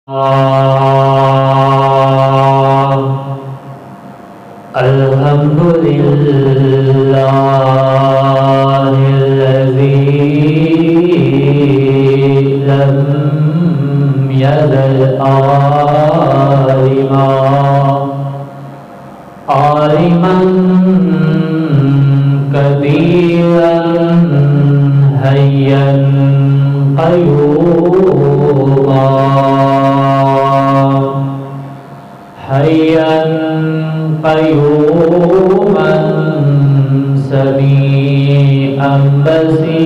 الحمد لله الذي لم يزل عالما قديرا حيا قيوما سميعا بصيرا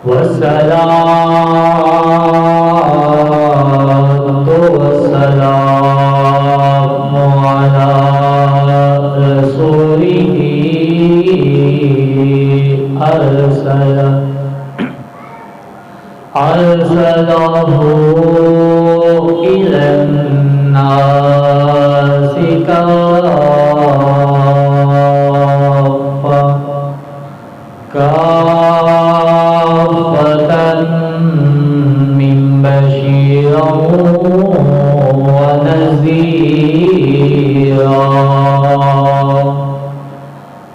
والصلاة والسلام على رسوله أرسله إلى الناس كافة من بشيرا ونذيرا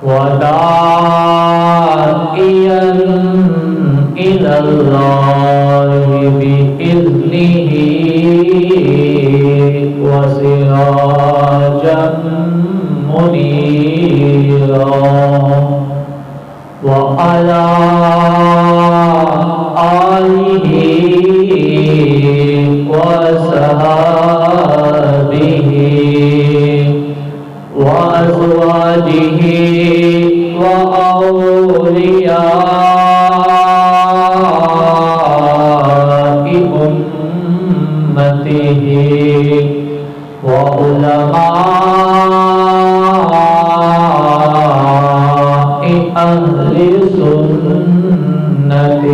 وداعيا إلى الله بإذنه وسراجا منيرا وعلى آله وصحبه وأزواجه وأولياء أمته وعلماء أهل سنته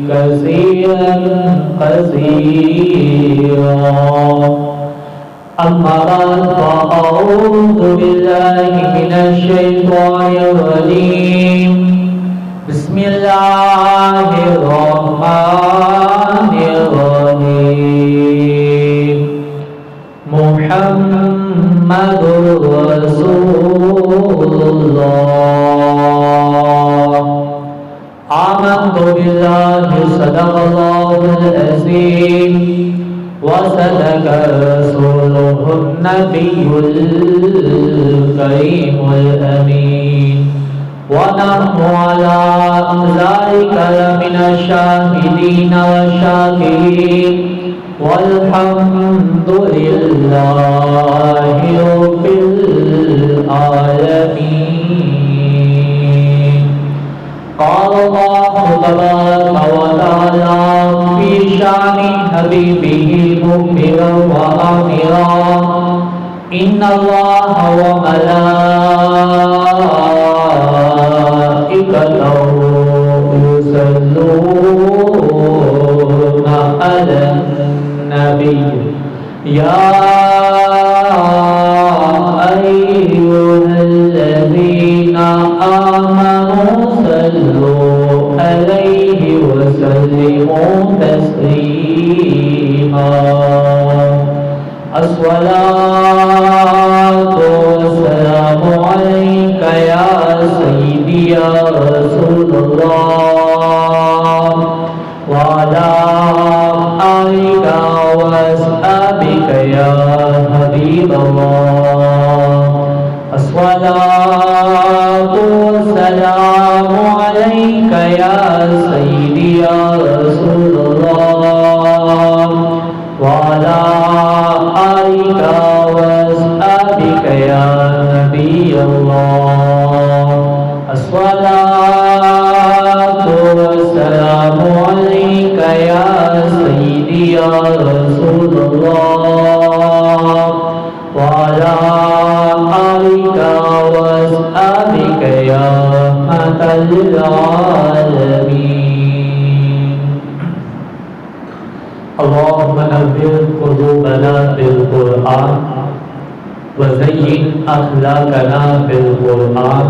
كثيرا أما بعد فأعوذ بالله من الشيطان الرجيم بسم الله الرحمن الرحيم محمد رسول الله آمنت بالله صدق الله العظيم وصدق رسوله النبي الكريم الأمين ونحن على ذلك لمن الشاهدين والشاكرين والحمد لله رب العالمين. قال الله تبارك وتعالى في شأن حبيبه مخبرا وآمرا إن الله وملائكته يصلون على النبي يا أيها الذين آمنوا صلوا عليه وسلموا تسليما. الصلاة والسلام عليك يا سيدي يا رسول الله وعلى آلك وأصحابك يا حبيب الله. الصلاة والسلام عليك يا سيدي يا رسول الله وعلى آلك وأصحابك يا نبي الله. الصلاة والسلام عليك يا سيدي يا رسول الله وعلى آلك وأصحابك يا رحمة للعالمين. اللهم نور قلوبنا بالقرآن وزين أخلاقنا بالقرآن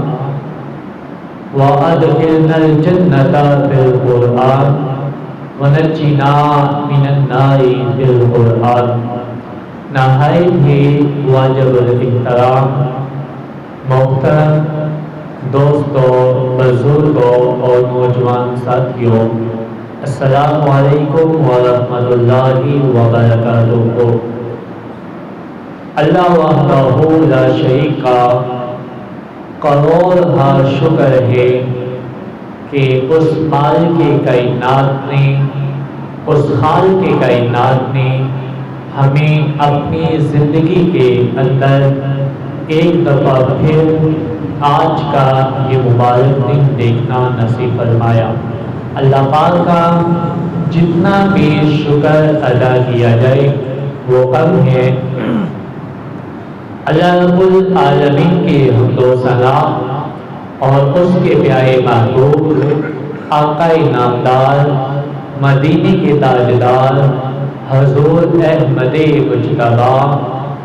وأدخلنا الجنة بالقرآن ونجنا من النار بالقرآن۔ نہایت ہی واجب الاحترام محترم دوستوں، بزرگوں اور نوجوان ساتھیوں، السلام علیکم ورحمۃ اللہ وبرکاتہ۔ اللہ وحدہ لا شریک کا کروڑ ہا شکر ہے کہ اس مالک کائنات نے، اس خالق کائنات نے ہمیں اپنی زندگی کے اندر ایک دفعہ پھر آج کا یہ مبارک دن دیکھنا نصیب فرمایا۔ اللہ پاک کا جتنا بھی شکر ادا کیا جائے وہ کم ہے۔ اللہ رب العالمین کی حمد و ثنا اور اس کے پیارے محبوب آقا نامدار مدینے کے تاجدار حضور احمد مجتبی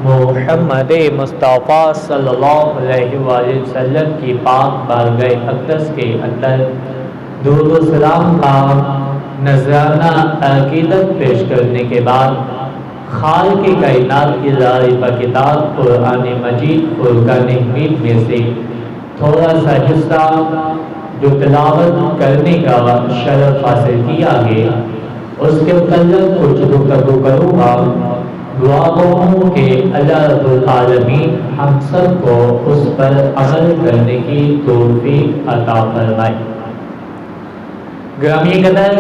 محمد مصطفیٰ صلی اللہ علیہ وآلہ وسلم کی پاک بارگاہ اقدس کے اندر درود و سلام کا نذرانہ عقیدت پیش کرنے کے بعد خالق کائنات کی لاریبہ کتاب قرآن مجید فرقان حمید میں سے تھوڑا سا حصہ جو تلاوت کرنے کا شرف حاصل کیا ہے اس کے متعلق کچھ گفتگو کروں گا۔ دعا ہوں کہ اللہ رب العالمین ہم سب کو اس پر عمل کرنے کی توفیق عطا فرمائے۔ گرامی قدر،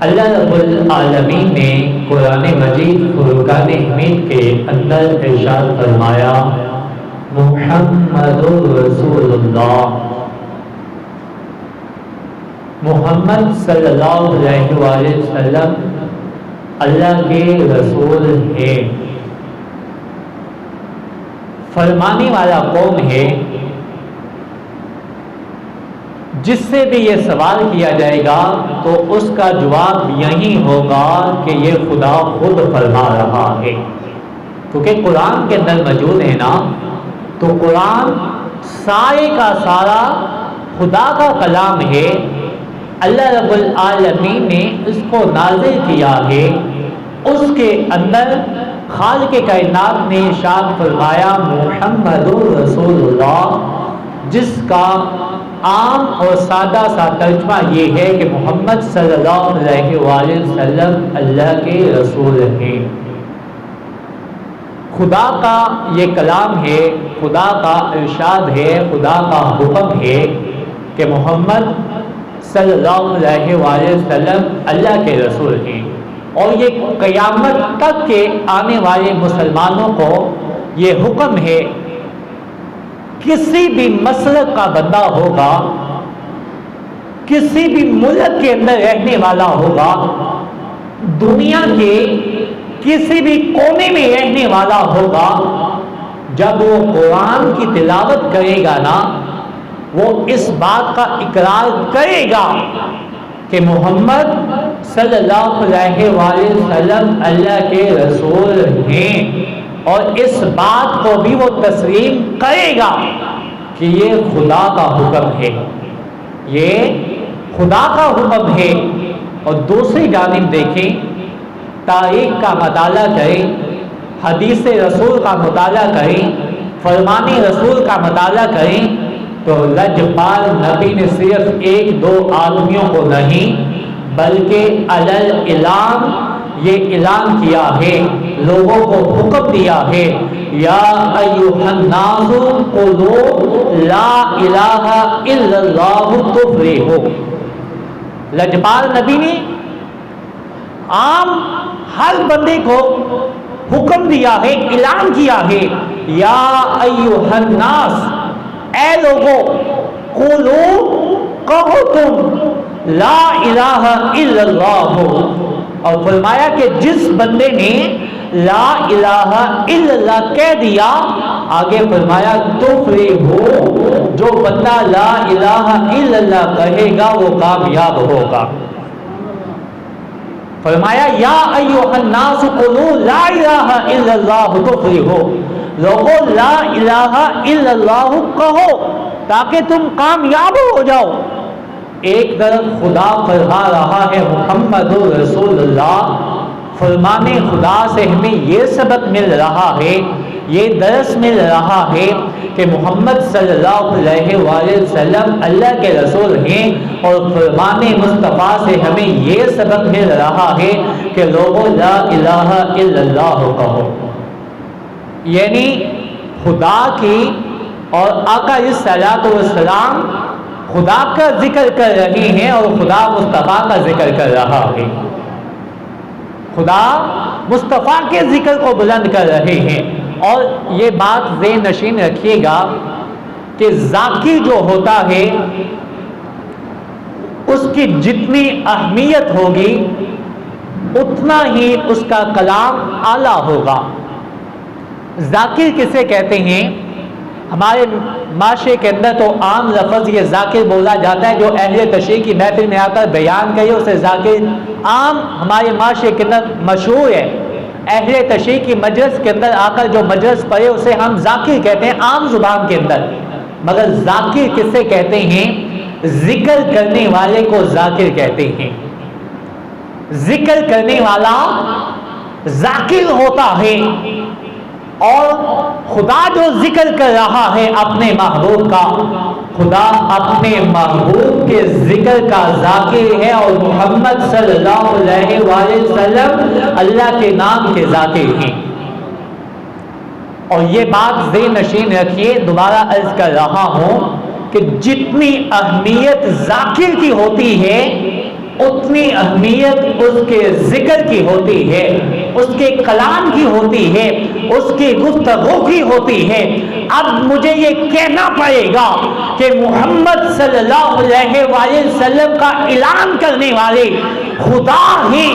اللہ رب العالمین نے قرآن مجید فرقان حمید کے اندر ارشاد فرمایا، محمد رسول اللہ، محمد صلی اللہ علیہ وآلہ وسلم اللہ کے رسول ہے، فرمانے والا کون ہے؟ جس سے بھی یہ سوال کیا جائے گا تو اس کا جواب یہی ہوگا کہ یہ خدا خود فرما رہا ہے، کیونکہ قرآن کے اندر موجود ہے نا، تو قرآن سارے کا سارا خدا کا کلام ہے۔ اللہ رب العالمین نے اس کو نازل کیا ہے، اس کے اندر خالق کائنات نے ارشاد فرمایا محمد رسول اللہ، جس کا عام اور سادہ سا ترجمہ یہ ہے کہ محمد صلی اللہ علیہ وآلہ وسلم اللہ کے رسول ہیں۔ خدا کا یہ کلام ہے، خدا کا ارشاد ہے، خدا کا حکم ہے کہ محمد صلی اللہ علیہ وآلہ وسلم اللہ کے رسول ہیں، اور یہ قیامت تک کے آنے والے مسلمانوں کو یہ حکم ہے، کسی بھی مسلک کا بندہ ہوگا، کسی بھی ملک کے اندر رہنے والا ہوگا، دنیا کے کسی بھی کونے میں رہنے والا ہوگا، جب وہ قرآن کی تلاوت کرے گا نا، وہ اس بات کا اقرار کرے گا کہ محمد صلی اللہ علیہ وآلہ وسلم اللہ کے رسول ہیں، اور اس بات کو بھی وہ تسلیم کرے گا کہ یہ خدا کا حکم ہے، یہ خدا کا حکم ہے۔ اور دوسری جانب دیکھیں، تاریخ کا مطالعہ کریں، حدیث رسول کا مطالعہ کریں، فرمان رسول کا مطالعہ کریں، تو لجپال نبی نے صرف ایک دو آدمیوں کو نہیں بلکہ اعلان یہ اعلان کیا ہے، لوگوں کو حکم دیا ہے، یا ایھا الناس قولوا لا الہ الا اللہ تفلحوا۔ لجپال نبی نے عام ہر بندے کو حکم دیا ہے، اعلان کیا ہے، یا ایھا الناس، اے لوگوں، قولوا، کہو تم، لا الہ الا اللہ، اور فرمایا کہ جس بندے نے لا الہ الا اللہ کہہ دیا، آگے فرمایا تفلحوا، جو بندہ لا الہ الا اللہ کہے گا وہ کامیاب ہوگا۔ فرمایا یا ایھا الناس قولوا لا الہ الا اللہ تفلحوا، لوگوں لا الہ الا اللہ کہو، تاکہ تم کامیاب ہو جاؤ۔ ایک طرف خدا فرما رہا ہے محمد رسول اللہ، فرمانے خدا سے ہمیں یہ سبق مل رہا ہے، یہ درس مل رہا ہے کہ محمد صلی اللہ علیہ وآلہ وسلم اللہ کے رسول ہیں، اور فرمان مصطفیٰ سے ہمیں یہ سبق مل رہا ہے کہ لوگوں لا الہ الا اللہ کہو، یعنی خدا کی اور آقا علیہ الصلوۃ والسلام خدا کا ذکر کر رہے ہیں اور خدا مصطفیٰ کا ذکر کر رہا ہے، خدا مصطفیٰ کے ذکر کو بلند کر رہے ہیں۔ اور یہ بات ذہن نشین رکھیے گا کہ ذاکر جو ہوتا ہے اس کی جتنی اہمیت ہوگی اتنا ہی اس کا کلام اعلیٰ ہوگا۔ ذاکر کسے کہتے ہیں؟ ہمارے معاشرے کے اندر تو عام لفظ یہ ذاکر بولا جاتا ہے، جو اہل تشریح کی محفل میں آ کر بیان کرے اسے ذاکر عام ہمارے معاشرے کے اندر مشہور ہے۔ اہل تشریح کی مجلس کے اندر آ کر جو مجلس پڑھے اسے ہم ذاکر کہتے ہیں عام زبان کے اندر، مگر ذاکر کسے کہتے ہیں؟ ذکر کرنے والے کو ذاکر کہتے ہیں۔ ذکر کرنے والا ذاکر ہوتا ہے، اور خدا جو ذکر کر رہا ہے اپنے محبوب کا، خدا اپنے محبوب کے ذکر کا ذاکر ہے، اور محمد صلی اللہ علیہ وآلہ وسلم اللہ کے نام کے ذاکر ہیں۔ اور یہ بات ذہن نشین رکھیے، دوبارہ عرض کر رہا ہوں کہ جتنی اہمیت ذاکر کی ہوتی ہے اتنی اہمیت اس کے ذکر کی ہوتی ہے، اس کے کلام کی ہوتی ہے، اس کی گفتگو کی ہوتی ہے۔ اب مجھے یہ کہنا پڑے گا کہ محمد صلی اللہ علیہ وآلہ وسلم کا اعلان کرنے والے خدا ہیں،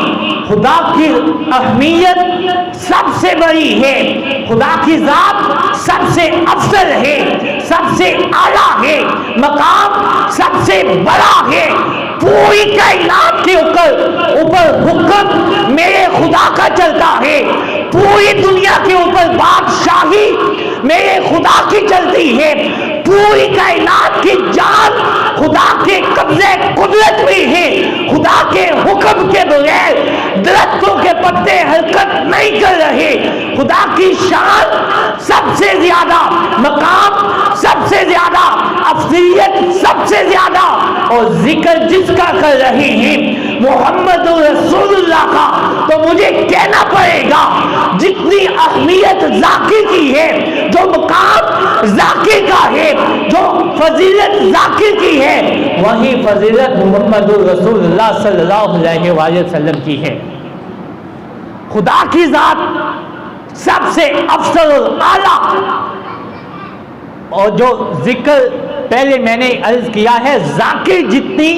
خدا کی اہمیت سب سے بڑی ہے، خدا کی ذات سب سے افضل ہے، سب سے اعلیٰ ہے، مقام سب سے بڑا ہے۔ پوری کائنات کے اوپر حکم میرے خدا کا چلتا ہے، پوری دنیا کے اوپر بادشاہی میرے خدا کی چلتی ہے، پوری کائنات کی جان خدا کے قبضے قدرت میں ہے۔ خدا کے حکم کے بغیر درختوں کے پتے حرکت نہیں کر رہے۔ خدا کی شان سب سے زیادہ، مقام سب سے زیادہ، افضلیت سب سے زیادہ، اور ذکر جس کا کر رہے ہیں محمد رسول اللہ کا، تو مجھے کہنا پڑے گا جتنی اہمیت ذاکر کی ہے، جو مقام ذاکر کا ہے، جو فضیلت ذاکر کی ہے، وہی فضیلت محمد رسول اللہ صلی اللہ علیہ وآلہ وسلم کی ہے۔ خدا کی ذات سب سے افضل اور اعلیٰ، اور جو ذکر پہلے میں نے عرض کیا ہے، ذاکر جتنی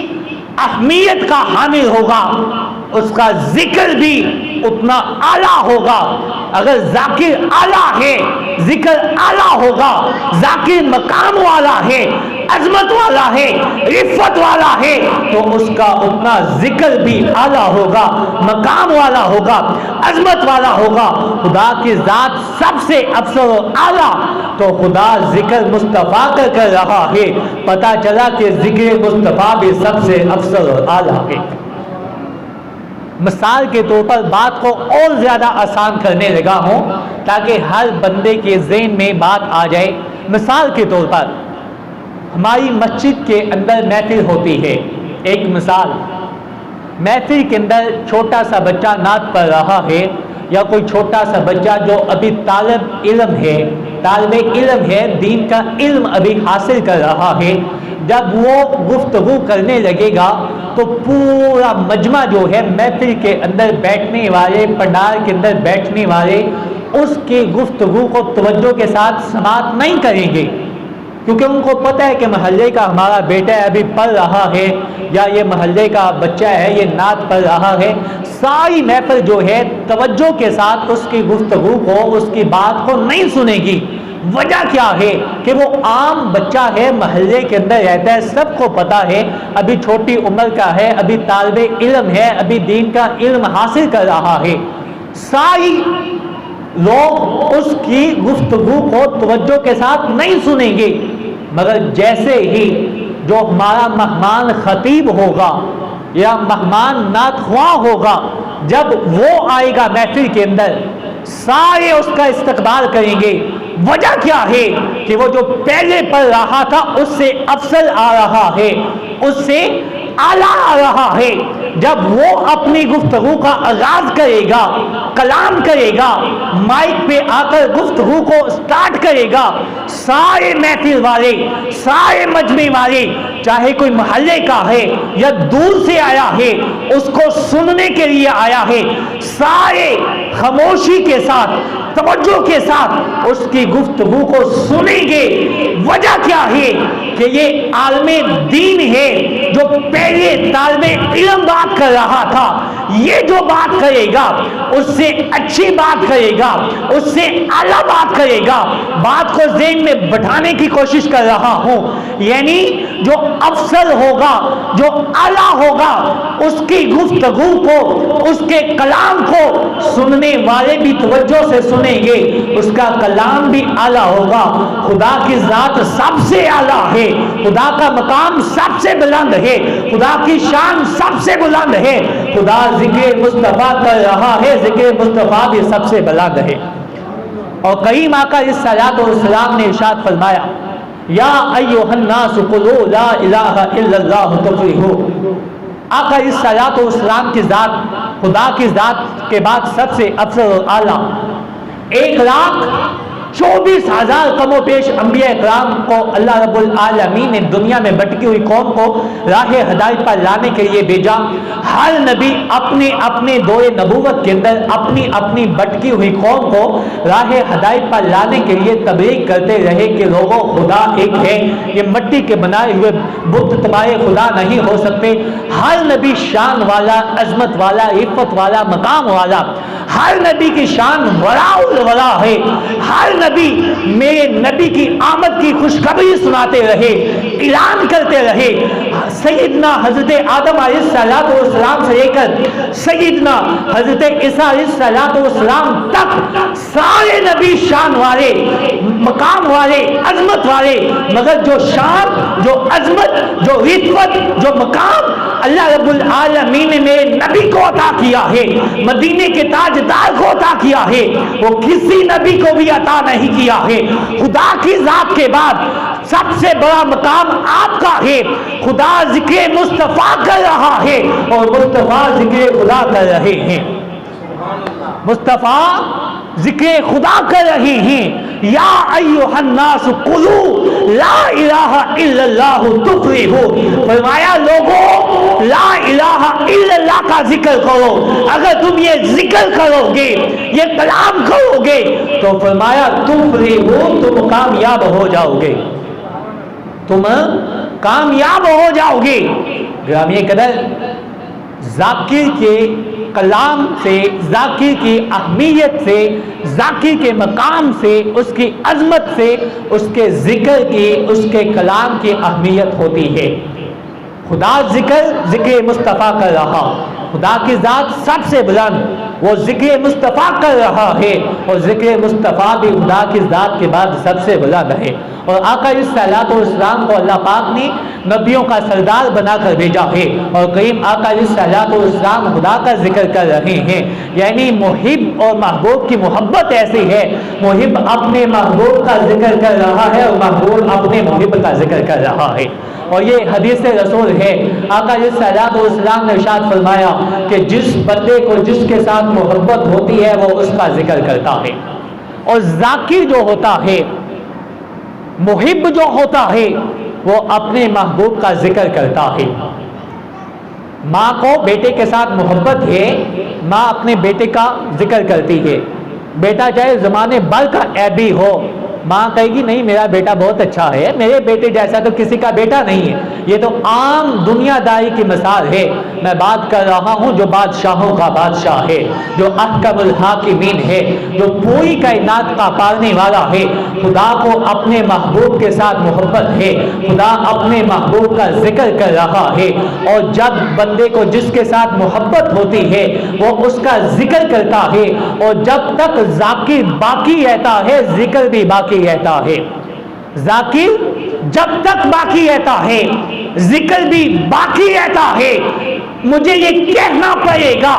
اہمیت کا حامل ہوگا اس کا ذکر بھی اتنا اعلیٰ ہوگا۔ اگر ذاکر اعلیٰ ہے، ذکر اعلیٰ ہوگا، ذاکر مقام والا ہے، عظمت والا ہے، رفت والا ہے، تو اس کا اتنا ذکر بھی اعلیٰ ہوگا، مقام والا ہوگا، عظمت والا ہوگا۔ خدا کی ذات سب سے افضل و اعلیٰ، تو خدا ذکر مصطفیٰ کا کر رہا ہے، پتہ چلا کہ ذکر مصطفیٰ بھی سب سے افضل و اعلیٰ ہے۔ مثال کے طور پر بات کو اور زیادہ آسان کرنے لگا ہوں تاکہ ہر بندے کے ذہن میں بات آ جائے۔ مثال کے طور پر ہماری مسجد کے اندر محفل ہوتی ہے، ایک مثال، محفل کے اندر چھوٹا سا بچہ نعت پڑھ رہا ہے، یا کوئی چھوٹا سا بچہ جو ابھی طالب علم ہے، دین کا علم ابھی حاصل کر رہا ہے، جب وہ گفتگو کرنے لگے گا تو پورا مجمع جو ہے محفل کے اندر بیٹھنے والے، پنڈال کے اندر بیٹھنے والے اس کی گفتگو کو توجہ کے ساتھ سماعت نہیں کریں گے، کیونکہ ان کو پتہ ہے کہ محلے کا ہمارا بیٹا ابھی پڑھ رہا ہے، یا یہ محلے کا بچہ ہے یہ نعت پڑھ رہا ہے۔ ساری محفل جو ہے توجہ کے ساتھ اس کی گفتگو کو، اس کی بات کو نہیں سنے گی۔ وجہ کیا ہے کہ وہ عام بچہ ہے، محلے کے اندر رہتا ہے، سب کو پتا ہے ابھی چھوٹی عمر کا ہے، ابھی طالب علم ہے، ابھی دین کا علم حاصل کر رہا ہے۔ ساری لوگ اس کی گفتگو کو توجہ کے ساتھ نہیں سنیں گے، مگر جیسے ہی جو ہمارا مہمان خطیب ہوگا یا مہمان نعت خواں ہوگا، جب وہ آئے گا محفل کے اندر، سارے اس کا استقبال کریں گے۔ وجہ کیا ہے کہ وہ جو پہلے پڑھ رہا تھا اس سے افضل آ رہا ہے، اس سے اعلیٰ آ رہا ہے۔ جب وہ اپنی گفتگو کا آغاز کرے گا، کلام کرے گا، مائک پہ آ کر گفتگو کو سٹارٹ کرے گا، سارے محفل والے، سارے مجمع والے، چاہے کوئی محلے کا ہے یا دور سے آیا ہے، اس کو سننے کے لیے آیا ہے، سارے خاموشی کے ساتھ، توجہ کے ساتھ اس کی گفتگو کو سنیں گے۔ وجہ کیا ہے کہ یہ عالم دین ہے جو پہلے طالب علم بات کر رہا تھا، یہ جو بات کرے گا اس سے اچھی بات کرے گا، اس سے اعلیٰ بات کرے گا۔ بات کو ذہن میں بٹھانے کی کوشش کر رہا ہوں، یعنی جو افضل ہوگا، جو اعلیٰ ہوگا، اس کی گفتگو کو، اس کے کلام کو سننے والے بھی توجہ سے سنیں گے، اس کا کلام بھی اعلیٰ ہوگا۔ خدا کی ذات سب سے اعلیٰ ہے، خدا کا مقام سب سے بلند ہے، خدا کی شان سب سے بلند ہے۔ خدا ذکر مصطفیٰ کر رہا ہے، ذکر مصطفیٰ بھی سب سے بلند ہے۔ اور کریم آقا علیہ الصلوۃ والسلام نے ارشاد فرمایا، یا ایھا الناس قولوا لا الہ الا اللہ تفلحوا۔ آقا علیہ الصلوۃ والسلام کی ذات، خدا کی ذات کے بعد سب سے افضل اور اعلیٰ، 1,24,000 کم و بیش انبیاء اکرام کو اللہ رب العالمین نے دنیا میں بٹکی ہوئی قوم کو راہ ہدایت پر لانے کے لیے بھیجا۔ ہر نبی اپنے اپنے دور نبوت کے اندر اپنی اپنی بٹکی ہوئی قوم کو راہ ہدایت پر لانے کے لیے تبلیغ کرتے رہے کہ لوگوں خدا ایک ہے، یہ مٹی کے بنائے ہوئے بت تمہارے خدا نہیں ہو سکتے۔ ہر نبی شان والا، عظمت والا، عفت والا، مقام والا، ہر نبی کی شان وراء الورا ہے۔ ہر نبی میرے نبی کی آمد کی خوشخبری سناتے رہے، اعلان کرتے رہے۔ سیدنا حضرت آدم علیہ السلام سے لے کر سیدنا حضرت عیسیٰ علیہ السلام تک سارے نبی شان والے، مقام والے، عظمت والے، مگر جو شان، جو عظمت، جو عفت، جو مقام اللہ رب العالمین نے میرے نبی کو عطا کیا ہے، مدینے کے تاجدار کو عطا کیا ہے، وہ کسی نبی کو بھی عطا نہیں کیا ہے۔ خدا کی ذات کے بعد سب سے بڑا مقام آپ کا ہے۔ خدا ذکر مصطفیٰ کر رہا ہے اور مصطفیٰ ذکر خدا کر رہے ہیں، مصطفیٰ ذکر خدا کر رہے ہیں۔ یا ایھا الناس قولوا لا الہ الا اللہ تفلحوا، فرمایا لوگوں لا الہ الا اللہ کا ذکر کرو۔ اگر تم یہ ذکر کرو گے، یہ کلام کرو گے تو فرمایا تفلحوا، تم کامیاب ہو جاؤ گے، تم کامیاب ہو جاؤ گے۔ گرامی قدر، ذاکر کے کلام سے، ذاکر کی اہمیت سے، ذاکر کے مقام سے، اس کی عظمت سے، اس کے ذکر کی، اس کے کلام کی اہمیت ہوتی ہے۔ خدا ذکر مصطفیٰ کر رہا، خدا کی ذات سب سے بلند، وہ ذکر مصطفیٰ کر رہا ہے، اور ذکر مصطفیٰ بھی خدا کی ذات کے بعد سب سے بلند ہے۔ اور آقا علیہ الصلوۃ والسلام کو اللہ پاک نے نبیوں کا سردار بنا کر بھیجا ہے، اور کریم آقا علیہ الصلوۃ والسلام خدا کا ذکر کر رہے ہیں۔ یعنی محب اور محبوب کی محبت ایسی ہے، محب اپنے محبوب کا ذکر کر رہا ہے اور محبوب اپنے محب کا ذکر کر رہا ہے۔ اور یہ حدیث رسول ہے، آقا علیہ الصلوۃ والسلام نے ارشاد فرمایا کہ جس بندے کو جس کے ساتھ محبت ہوتی ہے وہ اس کا ذکر کرتا ہے، اور ذاکر جو ہوتا ہے، محب جو ہوتا ہے، وہ اپنے محبوب کا ذکر کرتا ہے۔ ماں کو بیٹے کے ساتھ محبت ہے، ماں اپنے بیٹے کا ذکر کرتی ہے۔ بیٹا چاہے زمانے بھر کا عیبی ہو، ماں کہے گی نہیں میرا بیٹا بہت اچھا ہے، میرے بیٹے جیسا تو کسی کا بیٹا نہیں ہے۔ یہ تو عام دنیا داری کی مثال ہے۔ میں بات کر رہا ہوں جو بادشاہوں کا بادشاہ ہے، جو احکم الحاکمین ہے، جو پوری کائنات کا پالنے والا ہے۔ خدا کو اپنے محبوب کے ساتھ محبت ہے، خدا اپنے محبوب کا ذکر کر رہا ہے، اور جب بندے کو جس کے ساتھ محبت ہوتی ہے وہ اس کا ذکر کرتا ہے، اور جب تک ذاکر باقی رہتا ہے ذکر بھی باقی رہتا ہے۔ ذاکر جب تک باقی رہتا ہے ذکر بھی باقی رہتا ہے. مجھے یہ کہنا پڑے گا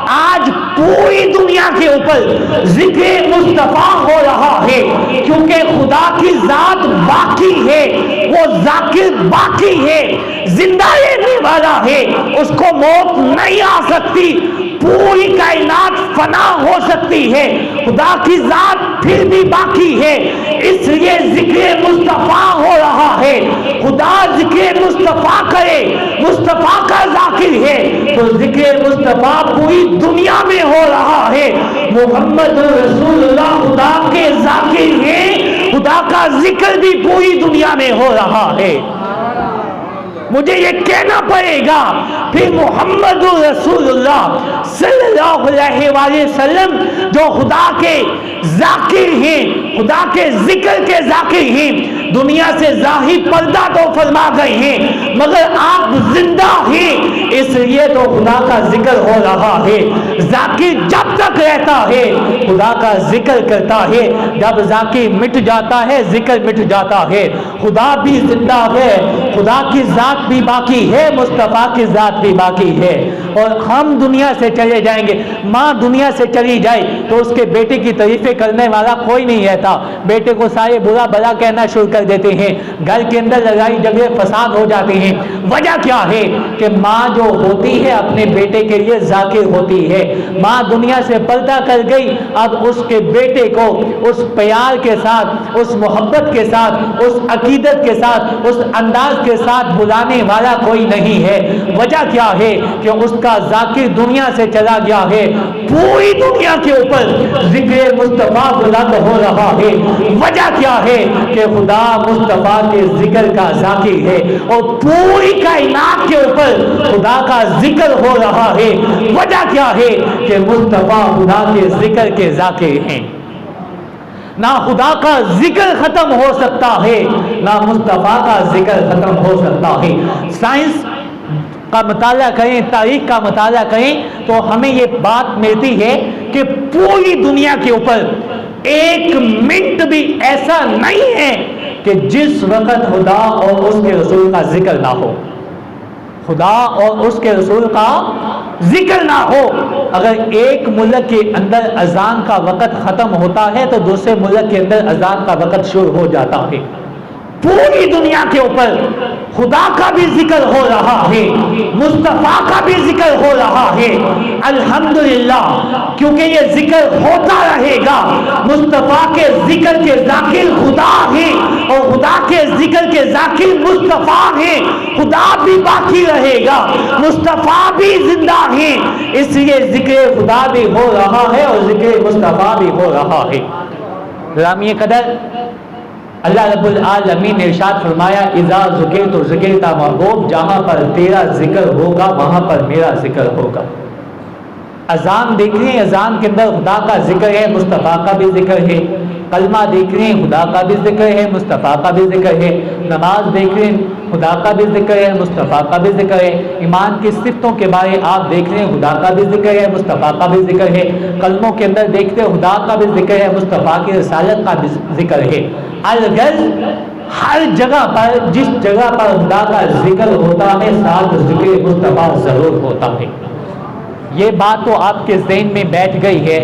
آج پوری دنیا کے اوپر ذکر مصطفیٰ ہو رہا ہے کیونکہ خدا کی ذات باقی ہے, وہ ذاکر باقی ہے, زندہ رہنے والا ہے, اس کو موت نہیں آ سکتی. پوری کائنات فنا ہو سکتی ہے, خدا کی ذات پھر بھی باقی ہے, اس لیے ذکر مصطفیٰ ہو رہا ہے. خدا ذکر مصطفیٰ کرے, مصطفیٰ کا ذاکر ہے تو ذکر مصطفیٰ پوری دنیا میں ہو رہا ہے. محمد رسول اللہ خدا کے ذاکر ہیں, خدا کا ذکر بھی پوری دنیا میں ہو رہا ہے. مجھے یہ کہنا پڑے گا پھر محمد رسول اللہ صلی اللہ علیہ وآلہ وسلم جو خدا کے ذاکر ہیں, خدا کے ذکر کے ذاکر ہیں, دنیا سے ظاہر پردہ تو فرما گئے ہیں مگر آپ زندہ ہیں, اس لیے تو خدا کا ذکر ہو رہا ہے. ذاکر جب تک رہتا ہے خدا کا ذکر کرتا ہے, جب ذاکر مٹ جاتا ہے ذکر مٹ جاتا ہے. خدا بھی زندہ ہے, خدا کی ذات بھی باقی ہے, مصطفیٰ کی ذات بھی باقی ہے. اور ہم دنیا سے چلے جائیں گے, ماں دنیا سے چلی جائے تو اس کے بیٹے کی تعریفیں کرنے والا کوئی نہیں رہتا. بیٹے کو سارے برا بھلا کہنا شروع کر دیتے ہیں, گھر کے اندر لڑائی جھگڑے فساد ہو جاتے ہیں. وجہ کیا ہے کہ ماں جو ہوتی ہے اپنے بیٹے کے لیے ذاکر ہوتی ہے. ماں دنیا سے پردہ کر گئی, اب اس کے بیٹے کو اس پیار کے ساتھ, اس محبت کے ساتھ, اس عقیدت کے ساتھ, اس انداز کے ساتھ بلانے والا کوئی نہیں ہے. وجہ کیا ہے کہ اس کا ذاکر دنیا سے چلا گیا ہے. پوری دنیا کے اوپر ذکر مصطفیٰ بلند ہو رہا ہے. وجہ کیا ہے کہ خدا مصطفیٰ کے ذکر کا ذاکر ہے اور پوری کائنات کے اوپر خدا کا ذکر ہو رہا ہے. وجہ کیا ہے کہ مصطفیٰ خدا کے ذکر کے ذاکر ہیں. نہ خدا کا ذکر ختم ہو سکتا ہے نہ مصطفیٰ کا ذکر ختم ہو سکتا ہے. سائنس کا مطالعہ کریں, تاریخ کا مطالعہ کریں تو ہمیں یہ بات ملتی ہے کہ پوری دنیا کے اوپر ایک منٹ بھی ایسا نہیں ہے کہ جس وقت خدا اور اس کے رسول کا ذکر نہ ہو. خدا اور اس کے رسول کا ذکر نہ ہو. اگر ایک ملک کے اندر اذان کا وقت ختم ہوتا ہے تو دوسرے ملک کے اندر اذان کا وقت شروع ہو جاتا ہے. پوری دنیا کے اوپر خدا کا بھی ذکر ہو رہا ہے, مصطفیٰ کا بھی ذکر ہو رہا ہے. الحمدللہ, کیونکہ یہ ذکر ہوتا رہے گا. مصطفیٰ کے ذکر کے ذاکر خدا ہیں اور خدا کے ذکر کے ذاکر مصطفیٰ ہیں. خدا بھی باقی رہے گا, مصطفیٰ بھی زندہ ہیں, اس لیے ذکر خدا بھی ہو رہا ہے اور ذکر مصطفیٰ بھی ہو رہا ہے. غلامی قدر, اللہ رب العالمین نے ارشاد فرمایا اذا ذکرت ذکرت محبوب, جہاں پر تیرا ذکر ہوگا وہاں پر میرا ذکر ہوگا. اذان دیکھ رہے ہیں, اذان کے اندر خدا کا ذکر ہے, مصطفیٰ کا بھی ذکر ہے. کلمہ دیکھ رہے ہیں, خدا کا بھی ذکر ہے, مصطفیٰ کا بھی ذکر ہے. نماز دیکھ رہے ہیں, خدا کا بھی ذکر ہے, مصطفیٰ کا بھی ذکر ہے. ایمان کی صفتوں کے بارے آپ دیکھ رہے ہیں, خدا کا بھی ذکر ہے, مصطفیٰ کا بھی ذکر ہے. کلموں کے اندر دیکھتے ہیں, خدا کا بھی ذکر ہے, مصطفیٰ کی رسالت کا بھی ذکر ہے. الغرض ہر جگہ پر, جس جگہ پر خدا کا ذکر ہوتا ہے ساتھ ذکر مصطفیٰ ضرور ہوتا ہے. یہ بات تو آپ کے ذہن میں بیٹھ گئی ہے.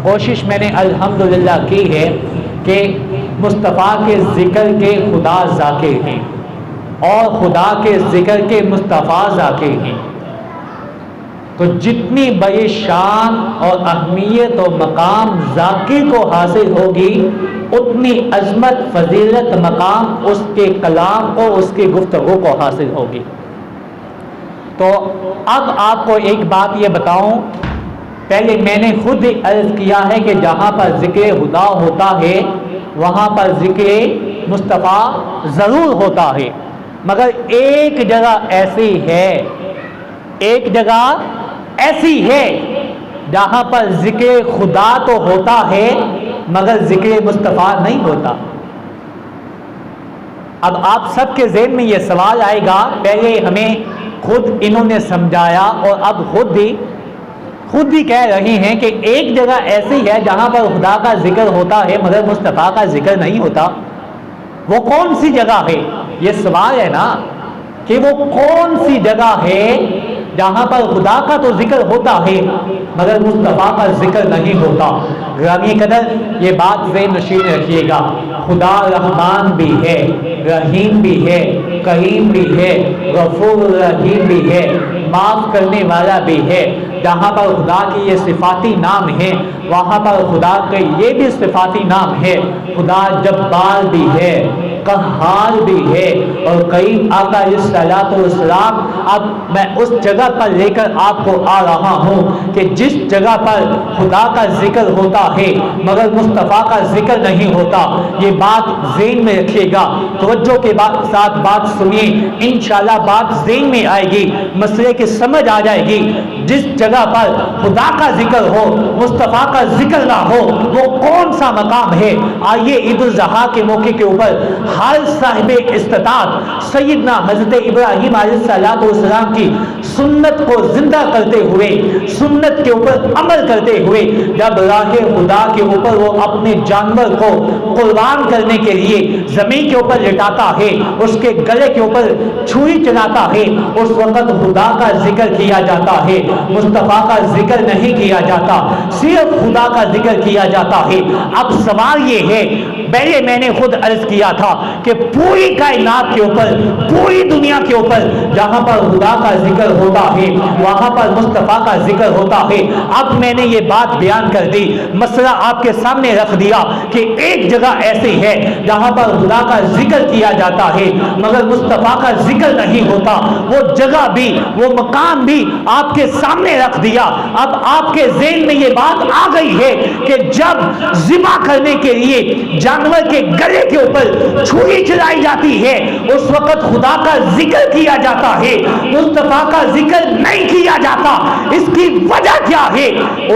کوشش میں نے الحمدللہ کی ہے کہ مصطفیٰ کے ذکر کے خدا ذاکر ہیں اور خدا کے ذکر کے مصطفیٰ ذاکر ہیں. تو جتنی بڑی شان اور اہمیت و مقام ذاکر کو حاصل ہوگی اتنی عظمت, فضیلت, مقام اس کے کلام کو, اس کی گفتگو کو حاصل ہوگی. تو اب آپ کو ایک بات یہ بتاؤں, پہلے میں نے خود عرض کیا ہے کہ جہاں پر ذکر خدا ہوتا ہے وہاں پر ذکر مصطفیٰ ضرور ہوتا ہے, مگر ایک جگہ ایسی ہے, ایک جگہ ایسی ہے جہاں پر ذکر خدا تو ہوتا ہے مگر ذکر مصطفیٰ نہیں ہوتا. اب آپ سب کے ذہن میں یہ سوال آئے گا, پہلے ہمیں خود انہوں نے سمجھایا اور اب خود ہی کہہ رہے ہیں کہ ایک جگہ ایسی ہے جہاں پر خدا کا ذکر ہوتا ہے مگر مصطفیٰ کا ذکر نہیں ہوتا. وہ کون سی جگہ ہے؟ یہ سوال ہے نا کہ وہ کون سی جگہ ہے جہاں پر خدا کا تو ذکر ہوتا ہے مگر مصطفیٰ کا ذکر نہیں ہوتا. گرامی قدر یہ بات ذہن نشین رکھیے گا، خدا رحمان بھی ہے، رحیم بھی ہے، کریم بھی ہے، غفور رحیم بھی ہے، معاف کرنے والا بھی ہے. جہاں پر خدا کی یہ صفاتی نام ہے وہاں پر خدا کے یہ بھی صفاتی نام ہے. خدا جبار بھی ہے، قہار بھی ہے اور کریم. آقا علیہ الصلوۃ والسلام اب میں اس جگہ پر لے کر آپ کو آ رہا ہوں کہ جس جگہ پر خدا کا ذکر ہوتا ہے مگر مصطفیٰ کا ذکر نہیں ہوتا. یہ بات ذہن میں رکھیے گا، توجہ کے ساتھ بات سنیے، انشاءاللہ بات ذہن میں آئے گی، مسئلے کی سمجھ آ جائے گی. جس جگہ پر خدا کا ذکر ہو مصطفیٰ کا ذکر نہ ہو وہ کون سا مقام ہے؟ آئیے عید الاضحیٰ کے موقع کے اوپر ہر صاحب استطاعت سیدنا حضرت ابراہیم علیہ السلام کی سنت کو زندہ کرتے ہوئے، سنت کے اوپر عمل کرتے ہوئے جب راہ خدا کے اوپر وہ اپنے جانور کو قربان کرنے کے لیے زمین کے اوپر لٹاتا ہے، اس کے گلے کے اوپر چھری چلاتا ہے، اس وقت خدا کا ذکر کیا جاتا ہے، مصطفیٰ کا ذکر نہیں کیا جاتا، صرف خدا کا ذکر کیا جاتا ہے. اب سوال یہ ہے، پہلے میں نے خود عرض کیا تھا کہ پوری کائنات کے اوپر، پوری دنیا کے اوپر جہاں پر خدا کا ذکر ہوتا ہے وہاں پر مصطفیٰ کا ذکر ہوتا ہے. اب میں نے یہ بات بیان کر دی، مسئلہ آپ کے سامنے رکھ دیا کہ ایک جگہ ایسی ہے جہاں پر خدا کا ذکر کیا جاتا ہے مگر مصطفیٰ کا ذکر نہیں ہوتا. وہ جگہ بھی، وہ مقام بھی آپ کے سامنے رکھ دیا. اب آپ کے ذہن میں یہ بات آ گئی ہے کہ جب ذبح کرنے کے لیے جانور کے گلے کے اوپر چھری چلائی جاتی ہے اس وقت خدا کا ذکر کیا جاتا ہے، مصطفیٰ کا ذکر نہیں کیا جاتا. اس کی وجہ کیا ہے؟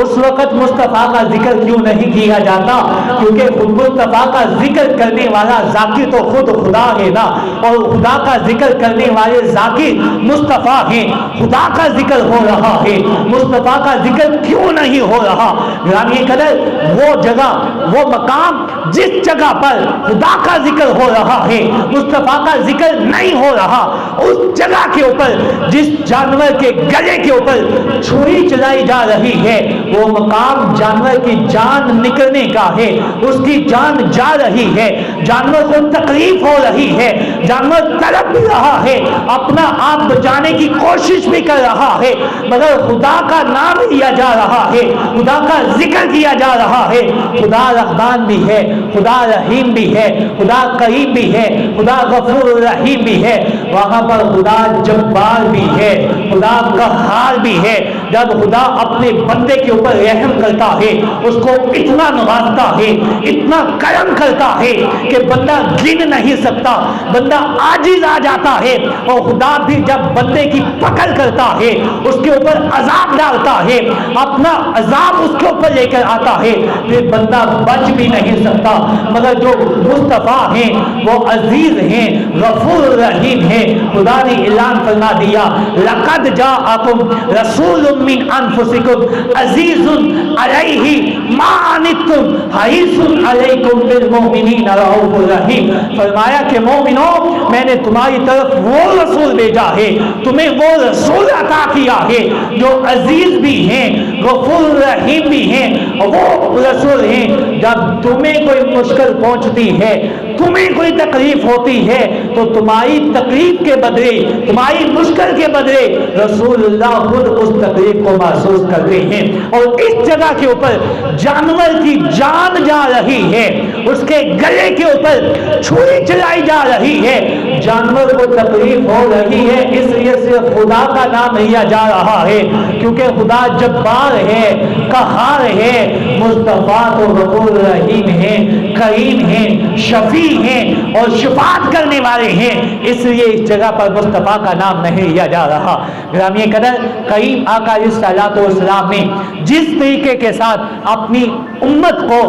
اس وقت مصطفیٰ کا ذکر کیوں نہیں کیا جاتا؟ کیونکہ خود مصطفیٰ کا ذکر کرنے والا ذاکر تو خود خدا ہے نا، اور خدا کا ذکر کرنے والے ذاکر مصطفیٰ ہیں. خدا کا ذکر ہو رہا ہے، مصطفیٰ کا ذکر کیوں نہیں ہو رہا؟ گرامی قدر وہ جگہ، وہ مقام جس جگہ پر خدا کا ذکر ہو رہا ہے مصطفیٰ کا ذکر نہیں ہو رہا، اس جگہ کے اوپر جس جانور کے گلے کے اوپر چھری چلائی جا رہی ہے وہ مقام جانور کی جان نکلنے کا ہے، اس کی جان جا رہی ہے، جانور کو تکلیف ہو رہی ہے، جانور تڑپ بھی رہا ہے، اپنا آپ بچانے کی کوشش بھی کر رہا ہے مگر خدا کا نام لیا جا رہا ہے، خدا کا ذکر کیا جا رہا ہے. خدا رحمان بھی ہے، خدا رحیم بھی ہے، خدا کریم بھی ہے، خدا غفور رحیم بھی ہے. وہاں پر خدا جبار بھی ہے، خدا قہار بھی ہے. جب خدا اپنے بندے کے اوپر رحم کرتا ہے اس کو اتنا نوازتا ہے، اتنا کرم کرتا ہے کہ بندہ گن نہیں سکتا، بندہ عاجز آ جاتا ہے. اور خدا بھی جب بندے کی پکڑ کرتا ہے اس کے اوپر عذاب ڈالتا ہے، اپنا عذاب اس کے اوپر لے کر آتا ہے، پھر بندہ بچ بھی نہیں سکتا. مگر جو مصطفیٰ ہیں وہ عزیز ہیں، غفور رحیم ہیں. خدا نے اعلان فرما دیا لقد جاءکم رسول من انفسکم عزیز علیہ ما عنتم حریص علیکم بالمؤمنین رؤوف رحیم. فرمایا کہ مومنوں میں نے تمہاری طرف وہ رسول بھیجا ہے، تمہیں وہ رسول عطا کیا ہے جو عزیز بھی ہیں، غفور رحیم بھی ہیں. وہ رسول ہیں جب تمہیں کوئی مشکل پہنچتی ہے، تمہیں کوئی تکلیف ہوتی ہے تو تمہاری تکلیف کے بدلے، تمہاری مشکل کے بدلے رسول اللہ خود اس تکلیف کو محسوس کرتے ہیں. اور اس جگہ کے اوپر جانور کی جان جا رہی ہے، اس کے گلے کے اوپر چھری چلائی جا رہی ہے، جانور کو تکلیف ہو رہی ہے، اس لیے صرف خدا کا نام لیا جا رہا ہے کیونکہ خدا جبار ہے، قہار ہے. مصطفیٰ تو غفور رحیم ہیں، کریم ہیں، شفیع ہیں اور شفاعت کرنے والے ہیں، اس لیے اس جگہ پر مصطفیٰ کا نام نہیں لیا جا رہا. گرامی قدر کریم آقا علیہ الصلوۃ والسلام نے جس طریقے کے ساتھ اپنی امت کو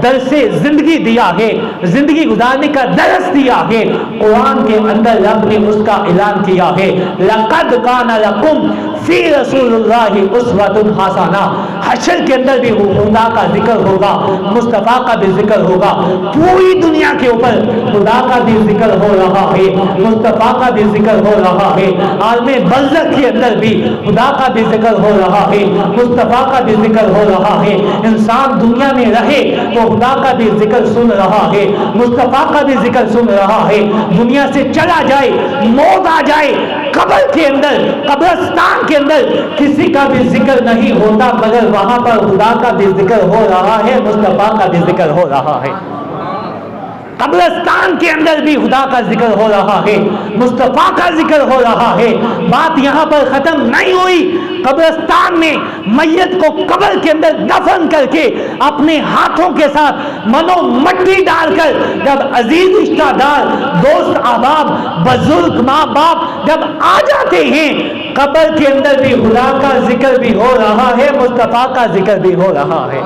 درس زندگی دیا ہے، زندگی گزارنے کا درس دیا ہے۔ قرآن کے اندر رب نے اس کا اعلان کیا ہے، لَقَدْ كَانَ لَكُمْ فِي رَسُولِ اللَّهِ أُسْوَةٌ حَسَنَةٌ۔ حشر کے اندر بھی خدا کا ذکر ہوگا، مصطفیٰ کا بھی ذکر ہوگا، پوری دنیا کے اوپر خدا کا بھی ذکر ہو رہا ہے، مصطفیٰ کا بھی ذکر ہو رہا ہے، عالم برزخ کے اندر بھی خدا کا بھی ذکر ہو رہا ہے، مصطفیٰ کا بھی ذکر ہو رہا ہے۔ انسان دنیا میں رہے تو خدا کا بھی ذکر سن رہا ہے، مصطفیٰ کا بھی ذکر سن رہا ہے۔ دنیا سے چلا جائے، موت آ جائے، قبر کے اندر، قبرستان کے اندر کسی کا بھی ذکر نہیں ہوتا، مگر وہاں پر خدا کا بھی ذکر ہو رہا ہے، مصطفیٰ کا بھی ذکر ہو رہا ہے۔ قبرستان کے اندر بھی خدا کا ذکر ہو رہا ہے، مصطفیٰ کا ذکر ہو رہا ہے۔ بات یہاں پر ختم نہیں ہوئی، قبرستان میں میت کو قبر کے اندر دفن کر کے اپنے ہاتھوں کے ساتھ منو مٹی ڈال کر جب عزیز رشتہ دار، دوست احباب، بزرگ، ماں باپ جب آ جاتے ہیں، قبر کے اندر بھی خدا کا ذکر بھی ہو رہا ہے، مصطفیٰ کا ذکر بھی ہو رہا ہے،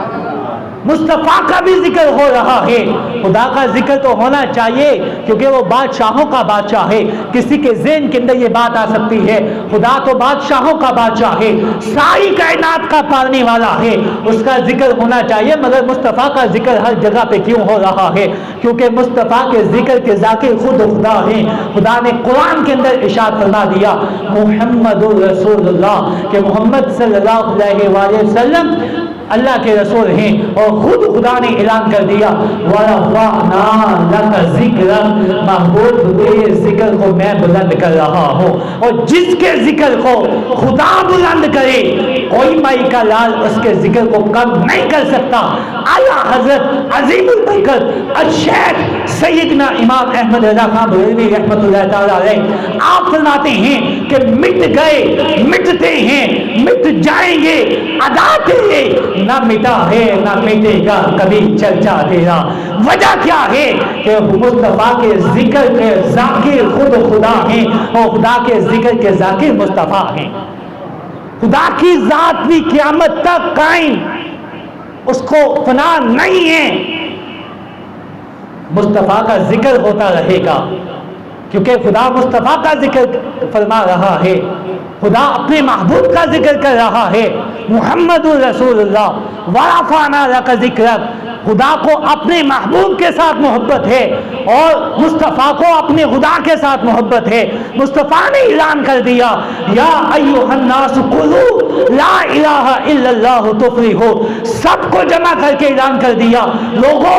مصطفیٰ کا بھی ذکر ہو رہا ہے۔ خدا کا ذکر تو ہونا چاہیے کیونکہ وہ بادشاہوں کا بادشاہ ہے۔ کسی کے ذہن کے اندر یہ بات آ سکتی ہے، خدا تو بادشاہوں کا بادشاہ ہے، ساری کائنات کا پالنے والا ہے، اس کا ذکر ہونا چاہیے، مگر مصطفیٰ کا ذکر ہر جگہ پہ کیوں ہو رہا ہے؟ کیونکہ مصطفیٰ کے ذکر کے ذاکر خود خدا ہیں۔ خدا نے قرآن کے اندر ارشاد فرما دیا، محمد رسول اللہ، کہ محمد صلی اللہ علیہ وآلہ وسلم اللہ کے رسول ہیں، اور خود خدا نے اعلان کر دیا، وَرَفَعْنَا لَكَ ذِكْرًا، محبوب تیرے ذکر کو میں بلند کر رہا ہوں، اور جس کے ذکر کو خدا بلند کرے کوئی مائی کا لال اس کے ذکر کو کم نہیں کر سکتا۔ اعلیٰ حضرت عظیم البرکت الشیخ سیدنا امام احمد رضا خان بریلوی رحمۃ اللہ تعالیٰ علیہ آپ فرماتے ہیں کہ مٹ گئے، مٹتے ہیں، مٹ جائیں گے، ادا تیرے نہ مٹا ہے نہ مٹے گا کبھی چرچا تیرا۔ وجہ کیا ہے کہ مصطفیٰ کے ذکر کے ذاکر خود خدا ہیں، اور خدا کے ذکر کے ذاکر مصطفیٰ ہیں۔ خدا کی ذات بھی قیامت تک قائم، اس کو فنا نہیں ہے، مصطفیٰ کا ذکر ہوتا رہے گا، کیونکہ خدا مصطفیٰ کا ذکر فرما رہا ہے، خدا اپنے محبوب کا ذکر کر رہا ہے، محمد رسول اللہ، وَرَفَعْنَا لَكَ ذِكْرَكَ۔ خدا کو اپنے محبوب کے ساتھ محبت ہے، اور مصطفیٰ کو اپنے خدا کے ساتھ محبت ہے۔ مصطفیٰ نے اعلان کر دیا، یا ایھا الناس قولوا لا الہ الا اللہ تفلحوا، سب کو جمع کر کے اعلان کر دیا، لوگوں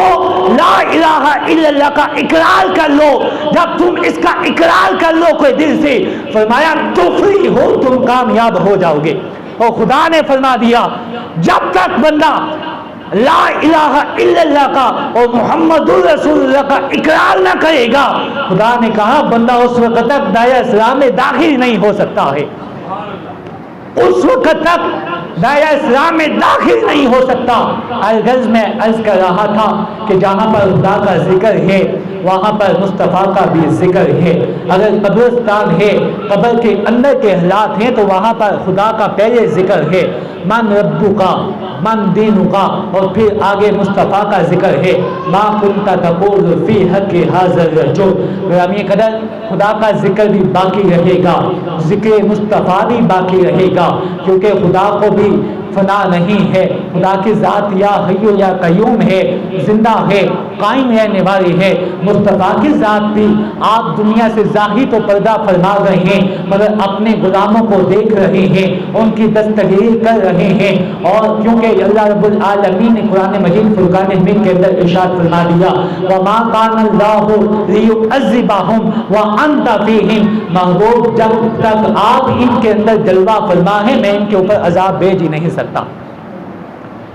لا الہ الا اللہ کا اقرار کر لو، جب تم اس کا اقرار کر لو کوئی دل سے، فرمایا تفلحوا، تم کامیاب ہو جاؤ گے۔ اور خدا نے فرما دیا جب تک بندہ لا الہ الا اللہ کا اور محمد رسول اللہ کا اقرار نہ کرے گا، خدا نے کہا بندہ اس وقت تک دائرہ اسلام میں داخل نہیں ہو سکتا ہے، اس وقت تک دائرہ اسلام میں داخل نہیں ہو سکتا۔ الغرض میں عرض کر رہا تھا کہ جہاں پر خدا کا ذکر ہے وہاں پر مصطفیٰ کا بھی ذکر ہے۔ اگر قبرستان ہے، قبر کے اندر کے حالات ہیں، تو وہاں پر خدا کا پہلے ذکر ہے، من ربک من دینک، اور پھر آگے مصطفیٰ کا ذکر ہے، ما کنت تقول فی حق ھذا الرجل۔ غلامی قدر خدا کا ذکر بھی باقی رہے گا، ذکر مصطفیٰ بھی باقی رہے گا، کیونکہ خدا کو بھی فنا نہیں ہے، خدا کی ذات یا حی یا قیوم ہے، زندہ ہے، قائم رہنے والی ہے۔ مصطفیٰ کی ذات بھی آپ دنیا سے ظاہر تو پردہ فرما رہے ہیں، مگر اپنے غلاموں کو دیکھ رہے ہیں، ان کی دستگیری کر رہے ہیں، اور کیونکہ اللہ رب العالمین نے قرآن مجید فرقان حمید کے اندر ارشاد فرما دیا، وَمَا كَانَ اللَّهُ لِيُعَذِّبَهُمْ وَأَنْتَ فِيهِمْ، محبوب جب تک آپ ان کے اندر جلوہ فرما ہے میں ان کے اوپر عذاب بھیج ہی نہیں سکتا۔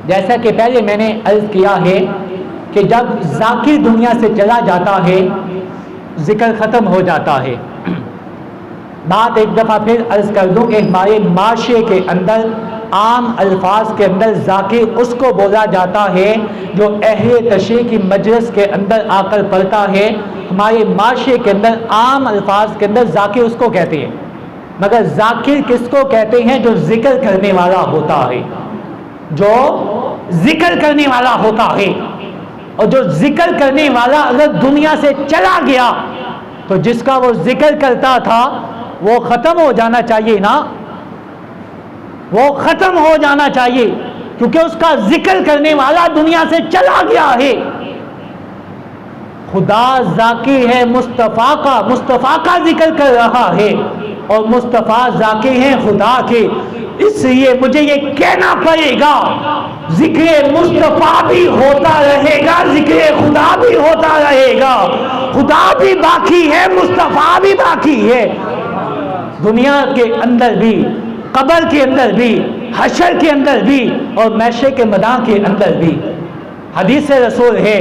جیسا کہ پہلے میں نے عرض کیا ہے کہ جب ذاکر دنیا سے چلا جاتا ہے ذکر ختم ہو جاتا ہے۔ بات ایک دفعہ پھر عرض کر دوں کہ ہمارے معاشرے کے اندر عام الفاظ کے اندر ذاکر اس کو بولا جاتا ہے جو اہل تشریح کی مجلس کے اندر آ کر پڑھتا ہے۔ ہمارے معاشرے کے اندر عام الفاظ کے اندر ذاکر اس کو کہتے ہیں، مگر ذاکر کس کو کہتے ہیں؟ جو ذکر کرنے والا ہوتا ہے، جو ذکر کرنے والا ہوتا ہے، اور جو ذکر کرنے والا اگر دنیا سے چلا گیا تو جس کا وہ ذکر کرتا تھا وہ ختم ہو جانا چاہیے نا، وہ ختم ہو جانا چاہیے، کیونکہ اس کا ذکر کرنے والا دنیا سے چلا گیا ہے۔ خدا ذاکر ہے مصطفیٰ کا ذکر کر رہا ہے، اور مصطفیٰ ذاکر ہیں خدا کے، اس لیے مجھے یہ کہنا پڑے گا ذکر مصطفیٰ بھی ہوتا رہے گا، ذکر خدا بھی ہوتا رہے گا، خدا بھی باقی ہے، مصطفیٰ بھی باقی ہے، دنیا کے اندر بھی، قبر کے اندر بھی، حشر کے اندر بھی، اور محشر کے میدان کے اندر بھی۔ حدیث رسول ہے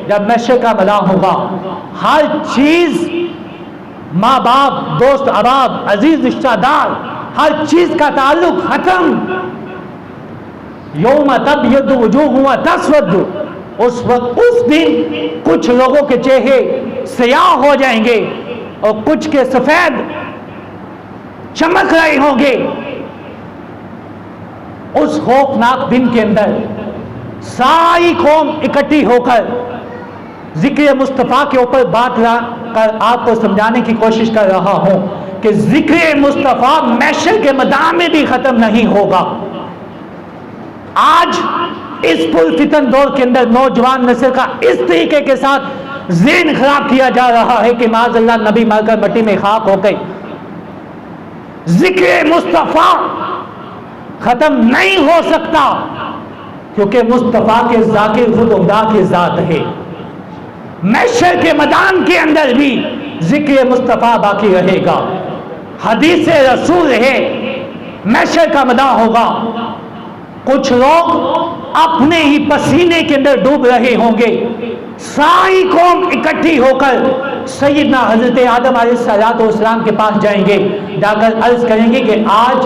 جب محشر کا میدان ہوگا، ہر چیز، ماں باپ، دوست احباب، عزیز رشتہ دار، ہر چیز کا تعلق ختم۔ یوم تبیض وجوہ وتسود، اس وقت، اس دن کچھ لوگوں کے چہرے سیاہ ہو جائیں گے اور کچھ کے سفید چمک رہے ہوں گے۔ اس خوفناک دن کے اندر ساری قوم اکٹھی ہو کر ذکر مصطفیٰ کے اوپر بات کر آپ کو سمجھانے کی کوشش کر رہا ہوں کہ ذکر مصطفیٰ محشر کے میدان میں بھی ختم نہیں ہوگا۔ آج اس پرفتن دور کے اندر نوجوان نسل کا اس طریقے کے ساتھ ذہن خراب کیا جا رہا ہے کہ معاذ اللہ نبی مر کر مٹی میں خاک ہو گئے۔ ذکر مصطفیٰ ختم نہیں ہو سکتا، کیونکہ مصطفیٰ کے ذاکر خود خدا کی ذات ہے۔ محشر کے میدان کے اندر بھی ذکر مصطفیٰ باقی رہے گا۔ حدیث رسول ہے محشر کا میدان ہوگا، کچھ لوگ اپنے ہی پسینے کے اندر ڈوب رہے ہوں گے، ساری قوم اکٹھی ہو کر سیدنا حضرت آدم علیہ السلام کے پاس جائیں گے، جا کر عرض کریں گے کہ آج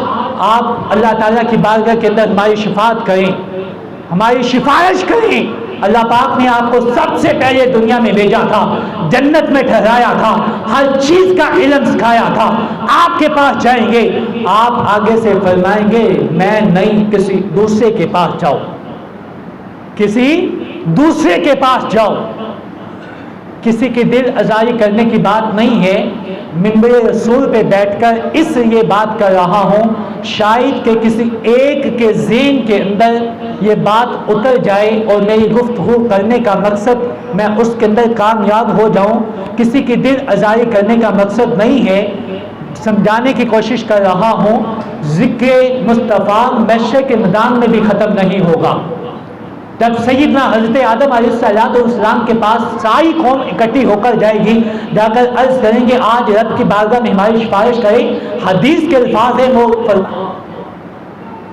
آپ اللہ تعالیٰ کی بارگاہ کے اندر ہماری شفاعت کریں، ہماری سفارش کریں۔ اللہ پاک نے آپ کو سب سے پہلے دنیا میں بھیجا تھا، جنت میں ٹھہرایا تھا، ہر چیز کا علم سکھایا تھا، آپ کے پاس جائیں گے، آپ آگے سے فرمائیں گے میں نہیں، کسی دوسرے کے پاس جاؤ، کسی دوسرے کے پاس جاؤ۔ کسی کی دل آزاری کرنے کی بات نہیں ہے، منبر رسول پہ بیٹھ کر اس لیے بات کر رہا ہوں شاید کہ کسی ایک کے ذہن کے اندر یہ بات اتر جائے اور میری گفتگو کرنے کا مقصد میں اس کے اندر کامیاب ہو جاؤں۔ کسی کی دل آزاری کرنے کا مقصد نہیں ہے، سمجھانے کی کوشش کر رہا ہوں ذکر مصطفیٰ محشر کے میدان میں بھی ختم نہیں ہوگا۔ جب سیدنا حضرت آدم علیہ السلام کے پاس ساری قوم اکٹھی ہو کر جائے گی، جا کر عرض کریں گے آج رب کی بارگاہ میں ہماری سفارش کریں، حدیث کے الفاظ ہیں وہ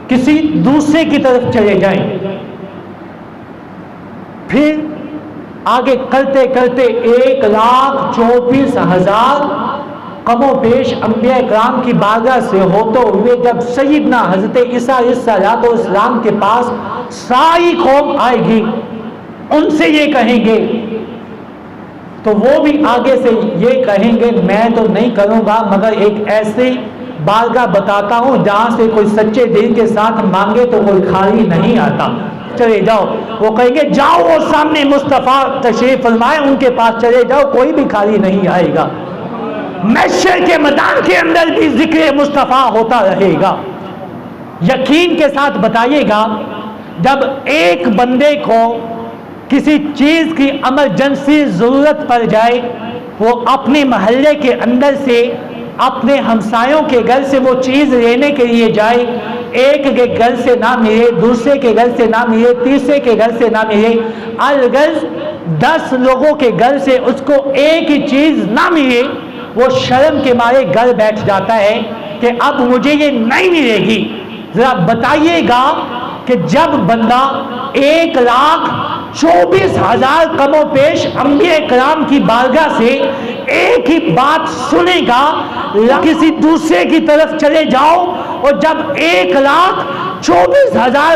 کسی دوسرے کی طرف چلے جائیں، پھر آگے کرتے کرتے 1,24,000 کم و بیش انبیاء اکرام کی بارگاہ سے ہوتے ہوئے جب سیدنا حضرت عیسیٰ علیہ السلام کے پاس ساری قوم آئے گی، ان سے یہ کہیں گے تو وہ بھی آگے سے یہ کہیں گے میں تو نہیں کروں گا مگر ایک ایسی بارگاہ بتاتا ہوں جہاں سے کوئی سچے دل کے ساتھ مانگے تو کوئی خالی نہیں آتا، چلے جاؤ۔ وہ کہیں گے جاؤ وہ سامنے مصطفیٰ تشریف فرمائے، ان کے پاس چلے جاؤ، کوئی بھی خالی نہیں آئے گا۔ محشر کے میدان کے اندر بھی ذکر مصطفیٰ ہوتا رہے گا۔ یقین کے ساتھ بتائیے گا جب ایک بندے کو کسی چیز کی ایمرجنسی ضرورت پڑ جائے، وہ اپنے محلے کے اندر سے اپنے ہمسایوں کے گھر سے وہ چیز لینے کے لیے جائے، ایک کے گھر سے نہ ملے، دوسرے کے گھر سے نہ ملے، تیسرے کے گھر سے نہ ملے، الغرض 10 لوگوں کے گھر سے اس کو ایک ہی چیز نہ ملے، وہ شرم کے مارے گھر بیٹھ جاتا ہے کہ اب مجھے یہ نہیں ملے گی۔ ذرا بتائیے گا کہ جب بندہ 1,24,000 کم و بیش انبیاء کرام کی بارگاہ سے ایک ہی بات سنے گا، کسی دوسرے کی طرف چلے جاؤ، اور جب 24,000